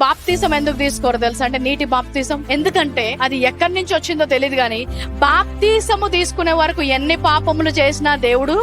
బాప్తిసం ఎందుకు తీసుకోరు తెలుసా? అంటే నీటి బాప్తిసం ఎందుకంటే అది ఎక్కడి నుంచి వచ్చిందో తెలియదు, కానీ బాప్తిసము తీసుకునే వరకు ఎన్ని పాపములు చేసినా దేవుడు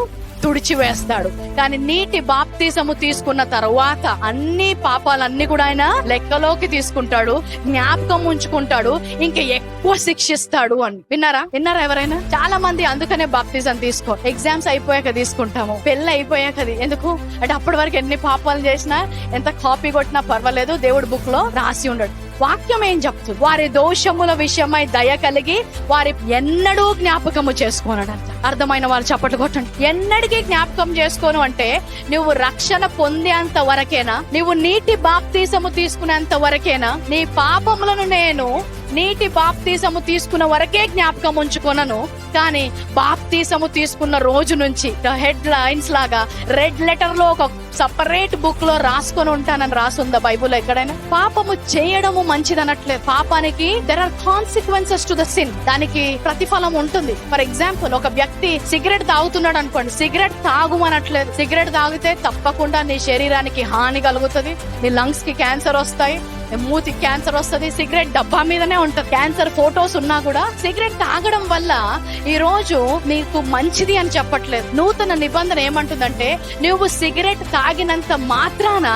తుడిచివేస్తాడు. కానీ నీటి బాప్తిసము తీసుకున్న తర్వాత అన్ని పాపాలన్నీ కూడా ఆయన లెక్కలోకి తీసుకుంటాడు, జ్ఞాపకం ఉంచుకుంటాడు, ఇంకా ఎక్కువ శిక్షిస్తాడు అని. విన్నారా ఎవరైనా? చాలా మంది అందుకనే బాప్తిజం తీసుకో. ఎగ్జామ్స్ అయిపోయాక తీసుకుంటాము, పెళ్లి అయిపోయాక. ఎందుకు అంటే అప్పటి వరకు ఎన్ని పాపాలు చేసినా, ఎంత కాపీ కొట్టినా పర్వాలేదు, దేవుడు బుక్ లో రాసి ఉండడు. వాక్యం ఏం చెప్తుంది? వారి దోషముల విషయమై దయ కలిగి వారి ఎన్నడూ జ్ఞాపకము చేసుకోనడంట. అర్థమైన వాళ్ళు చప్పట్లు కొట్టండి. ఎన్నడికి జ్ఞాపకం చేసుకోను అంటే నువ్వు రక్షణ పొందేంత వరకేనా, నువ్వు నీటి బాప్తిసము తీసుకునేంత వరకేనా. నీ పాపములను నేను నీటి బాప్తిసము తీసుకున్న వరకే జ్ఞాపకం ఉంచుకొనను, కానీ బాప్తిసము తీసుకున్న రోజు నుంచి హెడ్ లైన్స్ లాగా రెడ్ లెటర్ లో ఒక సపరేట్ బుక్ లో రాసుకొని ఉంటానని రాసుందా బైబుల్ ఎక్కడైనా? పాపము చేయడము మంచిదనట్లేదు. పాపానికి there are consequences to the sin. దానికి ప్రతిఫలం ఉంటుంది. ఫర్ ఎగ్జాంపుల్, ఒక వ్యక్తి సిగరెట్ తాగుతున్నాడు అనుకోండి, సిగరెట్ తాగుమనట్లేదు. సిగరెట్ తాగితే తప్పకుండా నీ శరీరానికి హాని కలుగుతుంది, నీ లంగ్స్ కి క్యాన్సర్ వస్తాయి, మూతికి క్యాన్సర్ వస్తుంది. సిగరెట్ డబ్బా మీదనే ఉంటది, క్యాన్సర్ ఫోటోస్ ఉన్నా కూడా. సిగరెట్ తాగడం వల్ల ఈ రోజు నీకు మంచిది అని చెప్పట్లేదు. నూతన నిబంధన ఏమంటుందంటే నువ్వు సిగరెట్ తాగినంత మాత్రాన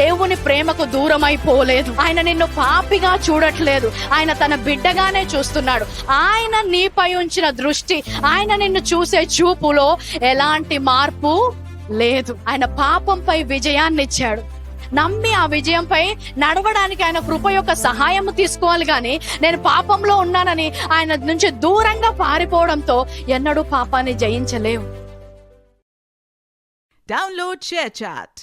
దేవుని ప్రేమకు దూరం అయిపోలేదు. ఆయన నిన్ను పాపిగా చూడట్లేదు, ఆయన తన బిడ్డగానే చూస్తున్నాడు. ఆయన నీపై ఉంచిన దృష్టి, ఆయన నిన్ను చూసే చూపులో ఎలాంటి మార్పు లేదు. ఆయన పాపంపై విజయాన్ని ఇచ్చాడు. నమ్మి ఆ విజయంపై నడవడానికి ఆయన కృప యొక్క సహాయం తీసుకోవాలి, గాని నేను పాపంలో ఉన్నానని ఆయన నుంచి దూరంగా పారిపోవడంతో ఎన్నడూ పాపాన్ని జయించలేవు. Download ShareChat.